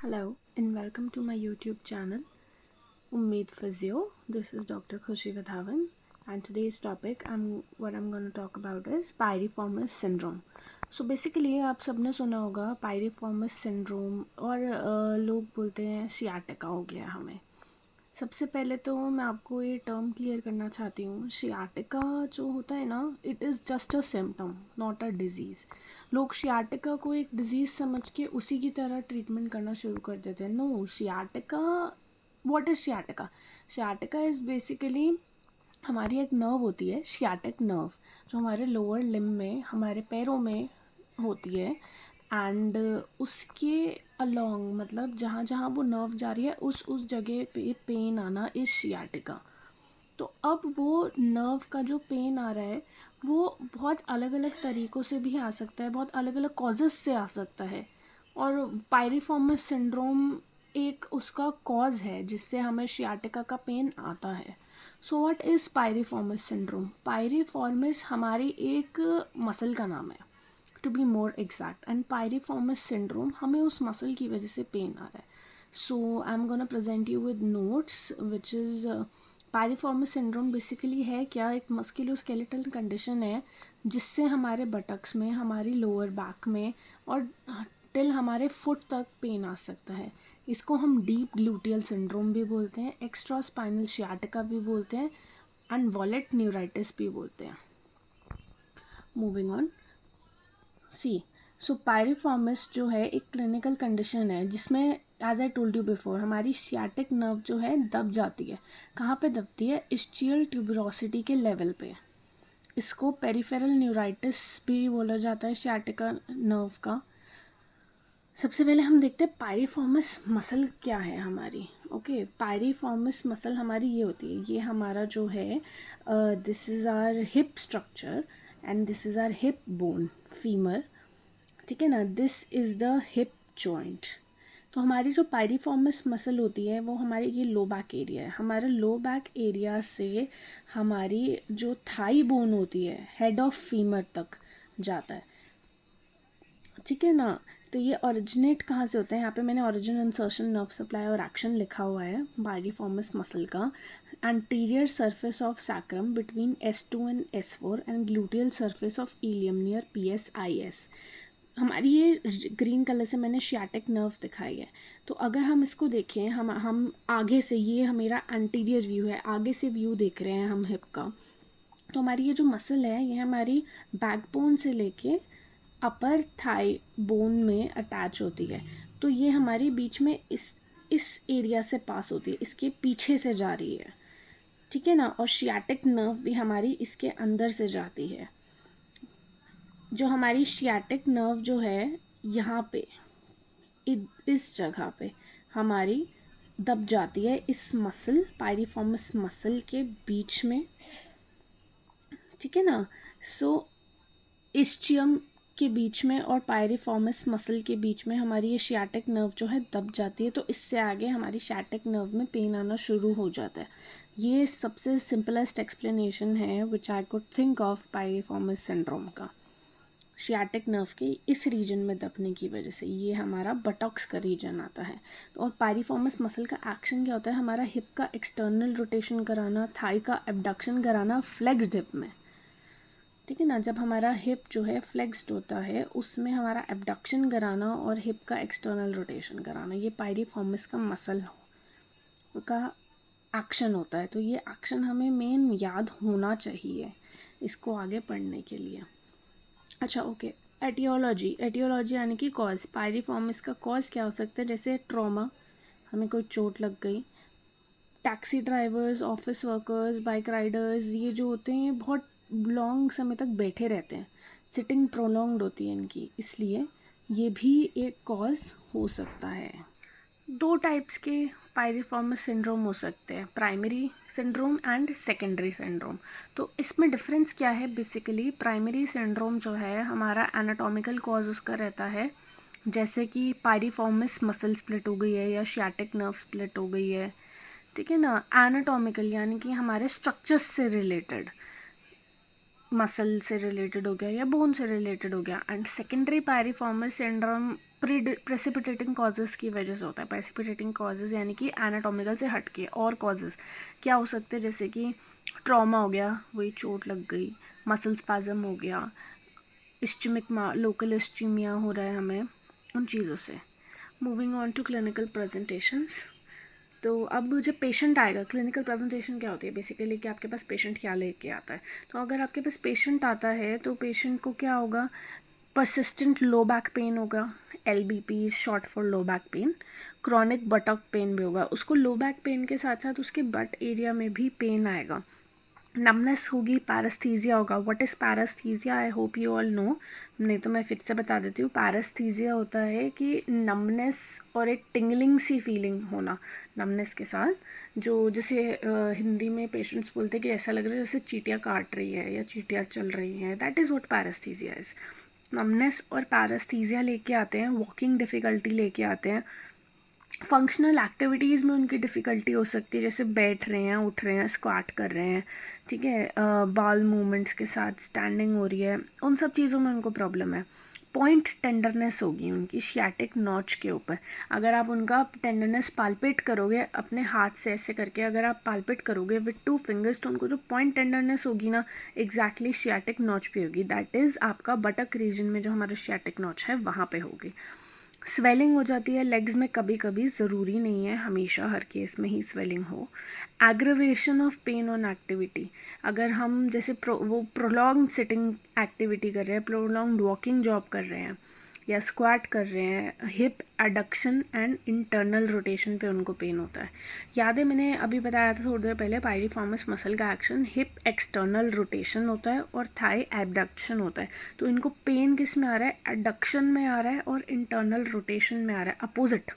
Hello and welcome to my YouTube channel Ummeed Physio. This is Dr. Khushi Vidhavan and today's topic what I'm going to talk about is pyriformis syndrome. So basically आप सबने सुना होगा pyriformis syndrome और लोग बोलते हैं sciatica हो गया हमें. सबसे पहले तो मैं आपको ये टर्म क्लियर करना चाहती हूँ. शियाटिका जो होता है ना, it is just a symptom not a disease. लोग शियाटिका को एक डिज़ीज़ समझ के उसी की तरह ट्रीटमेंट करना शुरू कर देते हैं. No, sciatica, what is sciatica? Sciatica is basically हमारी एक नर्व होती है, शियाटिक नर्व, जो हमारे लोअर लिम्ब में, हमारे पैरों में होती है. एंड उसके अलोंग, मतलब जहाँ जहाँ वो नर्व जा रही है उस जगह पे पेन आना इज शियाटिका. तो अब वो नर्व का जो पेन आ रहा है वो बहुत अलग अलग तरीक़ों से भी आ सकता है, बहुत अलग अलग कॉजेज़ से आ सकता है. और पायरिफॉर्मिस सिंड्रोम एक उसका कॉज है जिससे हमें शियाटिका का पेन आता है. So what is piriformis syndrome? Piriformis हमारी एक मसल का नाम है, to be more exact. And piriformis syndrome हमें उस मसल की वजह से पेन आ रहा है. So I am gonna present you with notes which is piriformis syndrome basically है क्या, एक मस्कुलोस्केलेटल कंडीशन है जिससे हमारे बटक्स में, हमारी लोअर बैक में और टिल हमारे फुट तक पेन आ सकता है. इसको हम डीप ग्लूटियल सिंड्रोम भी बोलते हैं, एक्स्ट्रा स्पाइनल शियाटिका भी बोलते हैं एंड वॉलेट न्यूराइटिस भी बोलते हैं. Moving on. सो पायरिफॉर्मिस जो है एक क्लिनिकल कंडीशन है जिसमें, as I told you before, हमारी सियाटिक नर्व जो है दब जाती है. कहाँ पे दबती है? इस्चियल ट्यूबरोसिटी के लेवल पे. इसको पेरिफेरल न्यूराइटिस भी बोला जाता है सियाटिका नर्व का. सबसे पहले हम देखते हैं पायरिफॉर्मिस मसल क्या है हमारी. ओके, पायरिफॉर्मिस मसल हमारी ये होती है, ये हमारा जो है, this is our hip structure and this is our hip bone, femur. ठीक है ना, this is the hip joint. तो हमारी जो पायरिफॉर्मिस मसल होती है वो हमारी ये लो बैक एरिया है. हमारे लो बैक एरिया से हमारी जो थाई बोन होती है, हेड ऑफ फीमर तक जाता है. ठीक है ना. तो ये ओरिजिनेट कहाँ से होता है? यहाँ पे मैंने ओरिजिन, इंसर्शन, नर्व सप्लाई और एक्शन लिखा हुआ है पायरिफॉर्मिस मसल का. Anterior surface of sacrum between S2 and S4 and gluteal surface of ilium near PSIS. हमारी ये ग्रीन कलर से मैंने शियाटिक नर्व दिखाई है. तो अगर हम इसको देखें, हम आगे से, ये मेरा एंटीरियर व्यू है, आगे से व्यू देख रहे हैं हम हिप का. तो हमारी ये जो मसल है ये हमारी बैकबोन से लेके अपर थाई बोन में अटैच होती है. तो ये हमारी बीच में इस एरिया से पास होती है, इसके पीछे से जा रही है. ठीक है ना. और शियाटिक नर्व भी हमारी इसके अंदर से जाती है. जो हमारी शियाटिक नर्व जो है यहाँ पे, इस जगह पे हमारी दब जाती है इस मसल, पायरिफॉर्मिस मसल के बीच में. ठीक है ना. सो इस्चियम के बीच में और पायरिफॉर्मिस मसल के बीच में हमारी ये शियाटिक नर्व जो है दब जाती है. तो इससे आगे हमारी शियाटिक नर्व में पेन आना शुरू हो जाता है. ये सबसे सिंपलेस्ट एक्सप्लेनेशन है which I could think of piriformis syndrome का. शियाटिक नर्व के इस रीजन में दबने की वजह से ये हमारा बटॉक्स का रीजन आता है. और पायरिफॉर्मिस मसल का एक्शन क्या होता है? हमारा हिप का एक्सटर्नल रोटेशन कराना, थाई का एबडक्शन कराना फ्लेक्स्ड हिप में. ठीक है ना. जब हमारा हिप जो है फ्लेक्स्ड होता है उसमें हमारा एबडक्शन कराना और हिप का एक्सटर्नल रोटेशन कराना, ये पायरिफॉर्मिस का मसल का एक्शन होता है. तो ये एक्शन हमें मेन याद होना चाहिए इसको आगे पढ़ने के लिए. अच्छा, ओके. एटियोलॉजी यानी कि कॉज. पायरिफॉर्मिस का कॉज क्या हो सकता है? जैसे ट्रॉमा, हमें कोई चोट लग गई. Taxi drivers, office workers, bike Riders, ये जो होते हैं बहुत लॉन्ग समय तक बैठे रहते हैं, सिटिंग प्रोलॉन्ग्ड होती है इनकी, इसलिए ये भी एक कॉज हो सकता है. दो टाइप्स के पायरिफॉर्मिस सिंड्रोम हो सकते हैं, primary syndrome and secondary syndrome. तो इसमें डिफरेंस क्या है? बेसिकली प्राइमरी सिंड्रोम जो है हमारा एनाटॉमिकल कॉज उसका रहता है, जैसे कि पायरिफॉर्मिस मसल स्प्लिट हो गई है या शियाटिक नर्व स्प्लिट हो गई है. ठीक है ना. एनाटॉमिकल यानी कि हमारे स्ट्रक्चर्स से रिलेटेड, मसल से रिलेटेड हो गया या बोन से रिलेटेड हो गया. And secondary piriformis syndrome precipitating causes की वजह से होता है। प्रेसिपिटेटिंग कॉजेज़ यानी कि एनाटॉमिकल से हटके और कॉजेज़ क्या हो सकते हैं, जैसे कि ट्रॉमा हो गया, वही चोट लग गई, मसल स्पैज़म हो गया, इस्चमिक लोकल इस्चीमिया हो रहा है हमें, उन चीज़ों से। Moving on to clinical presentations. तो अब जब पेशेंट आएगा, क्लिनिकल प्रेजेंटेशन क्या होती है बेसिकली, कि आपके पास पेशेंट क्या लेके आता है। तो अगर आपके पास पेशेंट आता है तो पेशेंट को क्या होगा, परसिस्टेंट लो बैक पेन होगा, LBP short for low back pain. Chronic buttock pain भी होगा, उसको लो बैक पेन के साथ साथ उसके बट एरिया में भी पेन आएगा। नमनेस होगी, पैरास्थीजिया होगा। What is paraesthesia, I hope you all know, नहीं तो मैं फिर से बता देती हूँ। पैरास्थीजिया होता है कि नमनेस और एक टिंगलिंग सी फीलिंग होना नमनेस के साथ, जो जैसे हिंदी में पेशेंट्स बोलते हैं कि ऐसा लग रहा है जैसे चींटियाँ काट रही है या चींटियाँ चल रही हैं। That is what paraesthesia is. Numbness और पैरास्थीजिया लेके आते हैं, वॉकिंग डिफ़िकल्टी लेके आते हैं। फंक्शनल एक्टिविटीज़ में उनकी डिफ़िकल्टी हो सकती है, जैसे बैठ रहे हैं, उठ रहे हैं, स्क्वाट कर रहे हैं, ठीक है, बाल मूवमेंट्स के साथ स्टैंडिंग हो रही है, उन सब चीज़ों में उनको प्रॉब्लम है। पॉइंट टेंडरनेस होगी उनकी शियाटिक नॉच के ऊपर। अगर आप उनका टेंडरनेस पाल्पेट करोगे अपने हाथ से ऐसे करके, अगर आप पाल्पेट करोगे विद 2 फिंगर्स, तो उनको जो पॉइंट टेंडरनेस होगी ना, एग्जैक्टली शियाटिक नॉच पे होगी। दैट इज़ आपका बटक रीजन में जो हमारा शियाटिक नॉच है वहाँ पे होगी। स्वेलिंग हो जाती है लेग्स में कभी कभी, ज़रूरी नहीं है हमेशा हर केस में ही स्वेलिंग हो। Aggravation of pain on activity, अगर हम जैसे वो प्रोलॉन्ग सिटिंग एक्टिविटी कर रहे हैं, प्रोलॉन्ग वॉकिंग जॉब कर रहे हैं या स्क्वाट कर रहे हैं, hip adduction and internal rotation पे उनको पेन होता है। याद है मैंने अभी बताया था थोड़ी देर पहले, पायरिफॉर्मिस मसल का एक्शन हिप एक्सटर्नल रोटेशन होता है और थाई एबडक्शन होता है। तो इनको पेन किस में आ रहा है, एडक्शन में आ रहा है और इंटरनल रोटेशन में आ रहा है, अपोजिट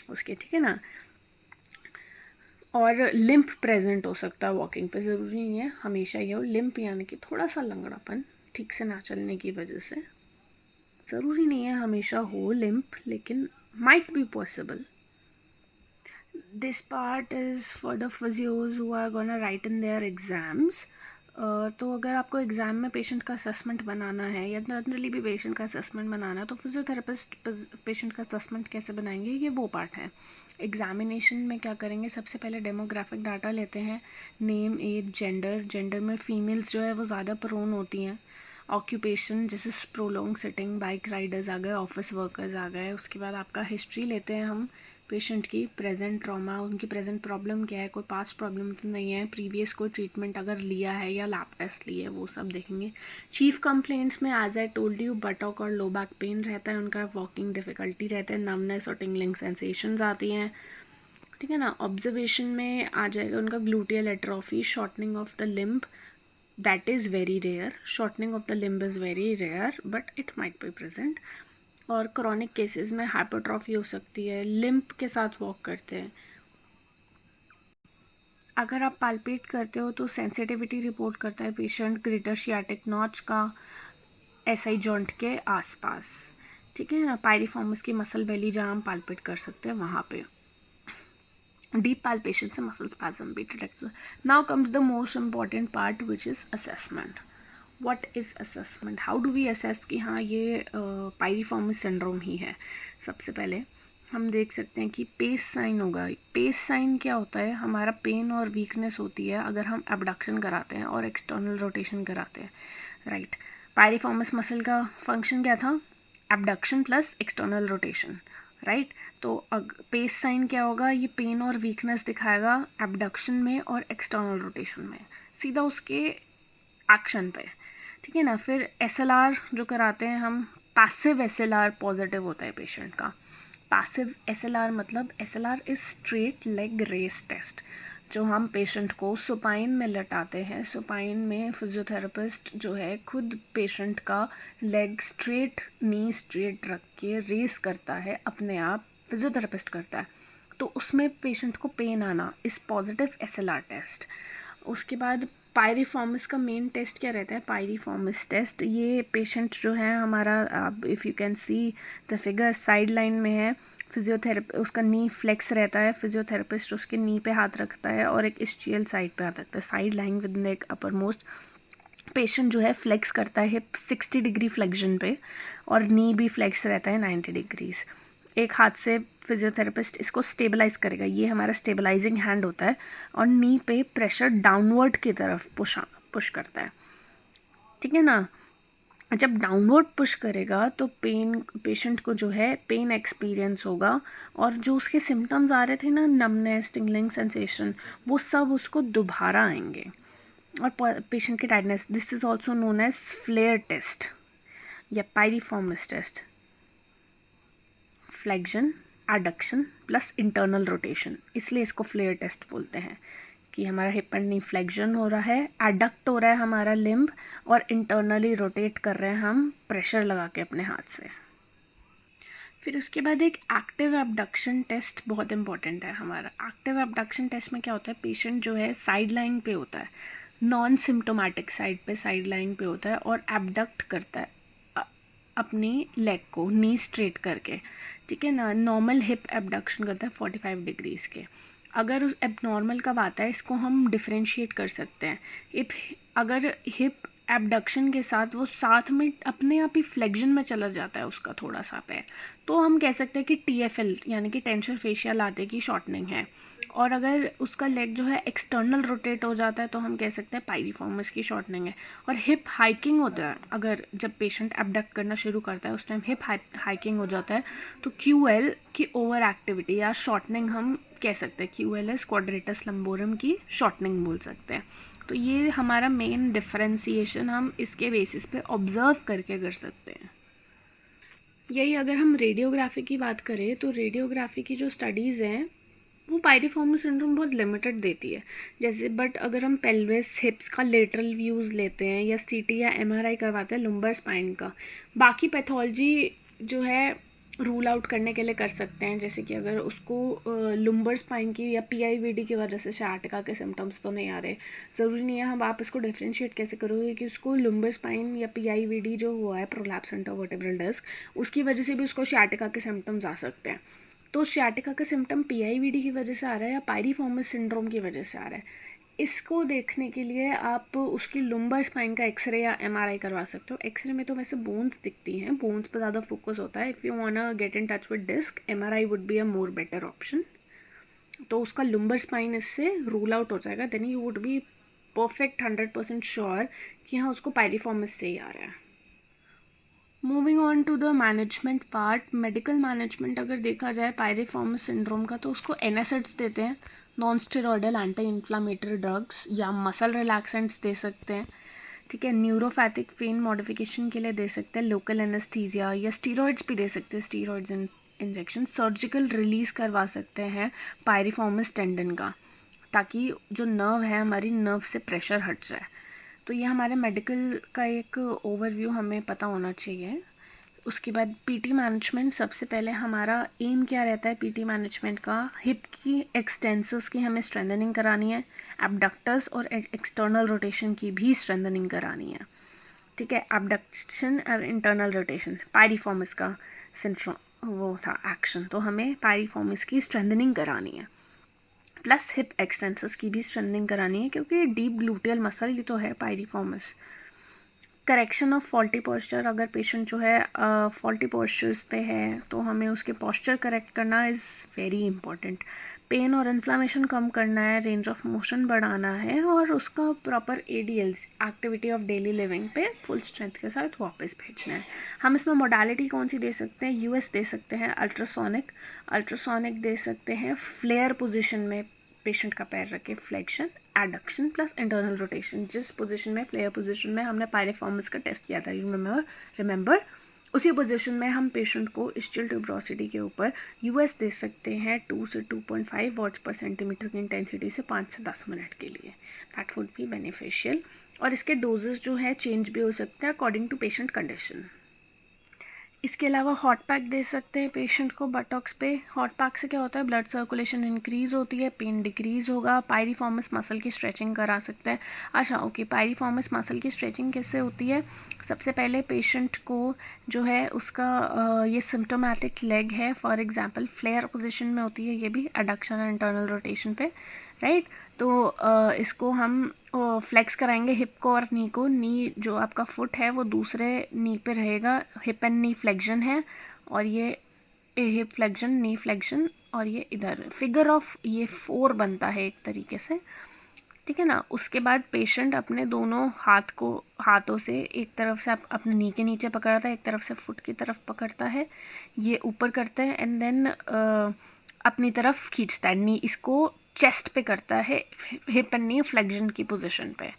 उसके, ठीक है ना। और लिम्प प्रेजेंट हो सकता है वॉकिंग पे, ज़रूरी नहीं है हमेशा ये हो। लिम्प यानी कि थोड़ा सा लंगड़ापन ठीक से ना चलने की वजह से, ज़रूरी नहीं है हमेशा हो लिम्प, लेकिन might be possible. This part is for the physios who are gonna write in their exams. तो अगर आपको एग्ज़ाम में पेशेंट का असेसमेंट बनाना है या जनरली भी पेशेंट का असेसमेंट बनाना है, तो फिजियोथेरेपिस्ट पेशेंट का असेसमेंट कैसे बनाएंगे, ये वो पार्ट है। एग्जामिनेशन में क्या करेंगे, सबसे पहले डेमोग्राफिक डाटा लेते हैं, नेम, एज, जेंडर। जेंडर में फीमेल्स जो है वो ज़्यादा प्रोन होती हैं। ऑक्यूपेशन जैसे प्रोलॉन्ग सिटिंग, बाइक राइडर्स आ गए, ऑफिस वर्कर्स आ गए। उसके बाद आपका हिस्ट्री लेते हैं हम पेशेंट की, प्रेजेंट ट्रॉमा, उनकी प्रेजेंट प्रॉब्लम क्या है, कोई पास्ट प्रॉब्लम तो नहीं है, प्रीवियस कोई ट्रीटमेंट अगर लिया है या लैब टेस्ट लिए, वो सब देखेंगे। चीफ कंप्लेंट्स में as I told you buttock और लो बैक पेन रहता है उनका, वॉकिंग डिफ़िकल्टी रहता है, नमनेस और टिंगलिंग सेंसेशंस आती हैं, ठीक है ना। ऑब्जर्वेशन में आ जाएगा उनका gluteal atrophy, shortening of the limb, that is very rare, shortening of the limb is very rare but it might be present. और क्रॉनिक केसेस में हाइपरट्रॉफी हो सकती है, लिम्प के साथ वॉक करते हैं। अगर आप पाल्पेट करते हो तो सेंसिटिविटी रिपोर्ट करता है पेशेंट ग्रेटर शियाटिक नॉच का SI जॉइंट के आसपास, ठीक है ना। पायरिफॉर्मिस की मसल बेली जहाँ हम पाल्पेट कर सकते हैं वहाँ पे डीप पाल्पेशन से मसल स्पैज़म भी detect. Now comes the most important part which is assessment. What is assessment, how do we assess कि हाँ ये पायरिफॉर्मिस सिंड्रोम ही है। सबसे पहले हम देख सकते हैं कि पेस साइन होगा। पेस साइन क्या होता है, हमारा पेन और वीकनेस होती है अगर हम एबडक्शन कराते हैं और एक्सटर्नल रोटेशन कराते हैं, राइट। पायरिफॉर्मिस मसल का फंक्शन क्या था, abduction plus external rotation, right. तो पेस साइन क्या होगा, ये पेन और वीकनेस दिखाएगा एबडक्शन में और एक्सटर्नल रोटेशन में, सीधा उसके एक्शन पे, ठीक है ना। फिर SLR जो कराते हैं हम, पैसिव SLR पॉजिटिव होता है पेशेंट का। पैसिव SLR मतलब SLR is straight leg raise test, जो हम पेशेंट को सुपाइन में लटाते हैं। सुपाइन में फिजियोथेरेपिस्ट जो है खुद पेशेंट का लेग स्ट्रेट, नी स्ट्रेट रख के रेस करता है अपने आप, फिजियोथेरेपिस्ट करता है। तो उसमें पेशेंट को पेन आना इस पॉजिटिव SLR टेस्ट। उसके बाद पायरिफॉर्मिस का मेन टेस्ट क्या रहता है, पायरिफॉर्मिस टेस्ट। ये पेशेंट जो है हमारा, if you can see the figure side line में है, फिजियोथेरेपी उसका नी फ्लेक्स रहता है, फिजियोथेरेपिस्ट उसके नी पे हाथ रखता है और एक इस्चियल साइड पे हाथ रखता है, side line with neck upper most. Patient जो है फ्लेक्स करता है हिप 60 डिग्री फ्लेक्शन पे, और नी भी फ्लेक्स रहता है 90 डिग्रीज। एक हाथ से फिजियोथेरेपिस्ट इसको स्टेबलाइज करेगा, ये हमारा स्टेबलाइजिंग हैंड होता है, और नी पे प्रेशर डाउनवर्ड की तरफ पुश करता है, ठीक है ना। जब डाउनवर्ड पुश करेगा तो पेशेंट को जो है पेन एक्सपीरियंस होगा, और जो उसके सिम्टम्स आ रहे थे ना, नमनेस, टिंगलिंग सेंसेशन, वो सब उसको दोबारा आएंगे। और पेशेंट की tiredness, this is also known as flair test या piriformis test. Flexion, adduction plus internal rotation, इसलिए इसको फ्लेयर टेस्ट बोलते हैं कि हमारा हिप एंड नी फ्लेक्शन हो रहा है, एडक्ट हो रहा है हमारा लिम्ब, और इंटरनली रोटेट कर रहे हैं हम प्रेशर लगा के अपने हाथ से। फिर उसके बाद एक एक्टिव एबडक्शन टेस्ट बहुत इंपॉर्टेंट है हमारा। एक्टिव एबडक्शन टेस्ट में क्या होता है, पेशेंट जो है साइड लाइन पे होता है, नॉन सिम्टोमेटिक साइड लाइन पे होता है, और एबडक्ट करता है अपनी लेग को नी स्ट्रेट करके, ठीक है ना। नॉर्मल हिप एबडक्शन करता है 45 डिग्रीज़ के। अगर उस एबनॉर्मल कब आता है, इसको हम डिफ्रेंशिएट कर सकते हैं। अगर हिप एबडक्शन के साथ वो साथ में अपने आप ही फ्लेक्शन में चला जाता है उसका थोड़ा सा पैर, तो हम कह सकते हैं कि TFL यानी कि टेंसर फेशियल लाटे की शॉर्टनिंग है। और अगर उसका लेग जो है एक्सटर्नल रोटेट हो जाता है तो हम कह सकते हैं पायरिफॉर्मिस की शॉर्टनिंग है। और हिप हाइकिंग होता है, अगर जब पेशेंट एबडक्ट करना शुरू करता है उस टाइम हिप हाइकिंग हो जाता है, तो QL की ओवर एक्टिविटी या शॉर्टनिंग हम कह सकते हैं। QL इज क्वाड्रेटस लंबोरम की शॉर्टनिंग बोल सकते हैं। तो ये हमारा मेन डिफरेंशिएशन हम इसके बेसिस पे ऑब्जर्व करके कर सकते हैं। यही अगर हम रेडियोग्राफी की बात करें तो रेडियोग्राफी की जो स्टडीज़ हैं वो पायरिफॉर्मिस सिंड्रोम बहुत लिमिटेड देती है। जैसे बट अगर हम पेल्विस हिप्स का लेटरल व्यूज़ लेते हैं या CT या MRI करवाते हैं लुम्बर स्पाइन का, बाकी पैथोलॉजी जो है रूल आउट करने के लिए कर सकते हैं। जैसे कि अगर उसको लुम्बर स्पाइन की या PIVD की वजह से sciatica के सिम्टम्स तो नहीं आ रहे, ज़रूरी नहीं है। हम आप इसको डिफ्रेंशिएट कैसे करोगे कि उसको लुम्बर स्पाइन या PIVD जो हुआ है प्रोलैप्स इंटरवर्टेब्रल डिस्क, उसकी वजह से भी उसको sciatica के सिम्टम्स आ सकते हैं। तो sciatica का सिम्टम PIVD की वजह से आ रहा है या पायरिफॉर्मिस सिंड्रोम की वजह से आ रहा है, इसको देखने के लिए आप उसकी लुम्बर स्पाइन का एक्सरे या MRI करवा सकते हो। एक्सरे में तो वैसे बोन्स दिखती हैं, बोन्स पर ज़्यादा फोकस होता है। If you wanna get in touch with disc, MRI would be a more better option. तो उसका लुम्बर स्पाइन इससे रूल आउट हो जाएगा, then you would be perfect 100% sure कि हाँ उसको पायरिफॉर्मिस से ही आ रहा है। Moving on to the management part, medical management अगर देखा जाए पायरिफॉर्मिस सिंड्रोम का, तो उसको NSAIDs देते हैं, non steroidal anti inflammatory drugs, या मसल रिलैक्सेंट्स दे सकते हैं, ठीक है। न्यूरोपैथिक पेन मॉडिफिकेशन के लिए दे सकते हैं लोकल एनेस्थीसिया, या स्टीरॉइड्स भी दे सकते हैं, स्टीरॉइड्स इंजेक्शन। सर्जिकल रिलीज करवा सकते हैं पायरिफॉर्मिस टेंडन का, ताकि जो नर्व है हमारी नर्व से प्रेशर हट जाए। तो ये हमारे मेडिकल का एक ओवरव्यू हमें पता होना चाहिए। उसके बाद PT मैनेजमेंट, सबसे पहले हमारा एम क्या रहता है PT मैनेजमेंट का, हिप की एक्सटेंसर्स की हमें स्ट्रेंथनिंग करानी है, एबडक्टर्स और एक्सटर्नल रोटेशन की भी स्ट्रेंथनिंग करानी है, ठीक है। एबडक्शन और इंटरनल रोटेशन पायरिफॉर्मिस का सिंड्रोम वो था एक्शन, तो हमें पायरिफॉर्मिस की स्ट्रेंथनिंग करानी है, प्लस हिप एक्सटेंसर्स की भी स्ट्रेंथनिंग करानी है, क्योंकि डीप ग्लूटियल मसल ही तो है piriformis. Correction of faulty posture, अगर पेशेंट जो है फॉल्टी पोस्चर्स पे है तो हमें उसके पोस्चर करेक्ट करना इज़ वेरी इंपॉर्टेंट। पेन और इन्फ्लामेशन कम करना है, रेंज ऑफ मोशन बढ़ाना है, और उसका proper ADLs activity of daily living पे फुल स्ट्रेंथ के साथ वापस भेजना है। हम इसमें मोडालिटी कौन सी दे सकते हैं, US दे सकते हैं, अल्ट्रासोनिक दे सकते हैं, फ्लेयर पोजिशन में पेशेंट का पैर रखे, flexion, adduction plus internal rotation. जिस पोजीशन में फ्लेयर पोजीशन में हमने पायरिफॉर्मिस का टेस्ट किया था, रिमेंबर उसी पोजीशन में हम पेशेंट को स्टिल ट्यूबरोसिटी के ऊपर US दे सकते हैं 2 से 2.5 वॉट्स पर सेंटीमीटर की इंटेंसिटी से 5 से 10 मिनट के लिए, दैट वुड बी बेनिफिशियल। और इसके डोजेस जो है चेंज भी हो सकते हैं अकॉर्डिंग टू पेशेंट कंडीशन। इसके अलावा हॉट पैक दे सकते हैं पेशेंट को बटॉक्स पे। हॉट पैक से क्या होता है, ब्लड सर्कुलेशन इंक्रीज होती है, पेन डिक्रीज होगा। पायरिफॉर्मिस मसल की स्ट्रेचिंग करा सकते हैं। अच्छा ओके, पायरिफॉर्मिस मसल की स्ट्रेचिंग कैसे होती है, सबसे पहले पेशेंट को जो है उसका ये सिम्टोमेटिक लेग है, फॉर एग्जांपल फ्लेयर पोजीशन में होती है, ये भी एडक्शन और इंटरनल रोटेशन पे राइट। तो इसको हम फ्लेक्स कराएंगे हिप को और नी को। नी जो आपका फुट है वो दूसरे नी पे रहेगा, हिप एंड नी फ्लेक्शन है, और ये हिप फ्लेक्शन, नी फ्लेक्शन, और ये इधर फिगर ऑफ ये 4 बनता है एक तरीके से, ठीक है ना। उसके बाद पेशेंट अपने दोनों हाथों से एक तरफ से अपने नी के नीचे पकड़ता है, एक तरफ से फुट की तरफ पकड़ता है, ये ऊपर करता है एंड देन अपनी तरफ खींचता है। नी इसको चेस्ट पे करता है, हिप एंड नी फ्लेक्शन की पोजीशन पे।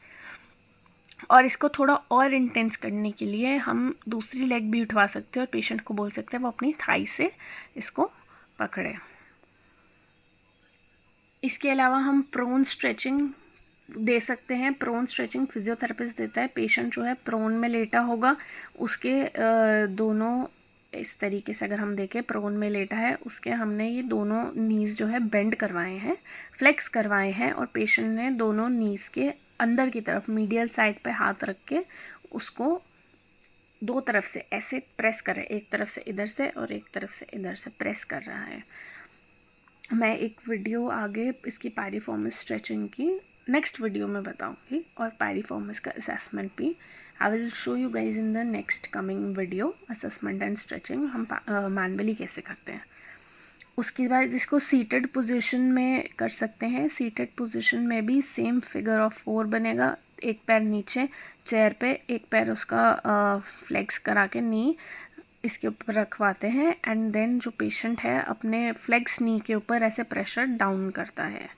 और इसको थोड़ा और इंटेंस करने के लिए हम दूसरी लेग भी उठवा सकते हैं और पेशेंट को बोल सकते हैं वो अपनी थाई से इसको पकड़े। इसके अलावा हम प्रोन स्ट्रेचिंग दे सकते हैं। प्रोन स्ट्रेचिंग फिजियोथेरेपिस्ट देता है। पेशेंट जो है प्रोन में लेटा होगा, उसके दोनों इस तरीके से अगर हम देखें प्रोन में लेटा है, उसके हमने ये दोनों नीज़ जो है बेंड करवाए हैं, फ्लेक्स करवाए हैं, और पेशेंट ने दोनों नीज़ के अंदर की तरफ मीडियल साइड पे हाथ रख के उसको दो तरफ से ऐसे प्रेस कर रहा है, एक तरफ से इधर से और एक तरफ से इधर से प्रेस कर रहा है। मैं एक वीडियो आगे इसकी पायरिफॉर्मिस स्ट्रेचिंग की नेक्स्ट वीडियो में बताऊंगी, और पायरिफॉर्मिस का असेसमेंट भी I will show you guys in the next coming video. Assessment and stretching हम मैनुअली कैसे करते हैं। उसके बाद जिसको सीटेड पोजीशन में कर सकते हैं। सीटेड पोजीशन में भी सेम फिगर ऑफ 4 बनेगा। एक पैर नीचे चेयर पे, एक पैर उसका फ्लेक्स करा के नी इसके ऊपर रखवाते हैं, एंड देन जो पेशेंट है अपने फ्लेक्स नी के ऊपर ऐसे प्रेशर डाउन करता है।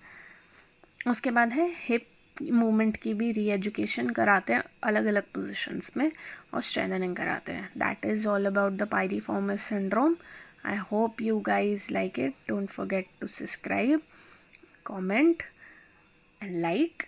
उसके बाद है हिप मूवमेंट की भी री एजुकेशन कराते हैं अलग अलग पोजीशंस में, और स्ट्रेंथनिंग कराते हैं। That is all about the piriformis syndrome. I hope you guys like it. Don't forget to subscribe, comment and like.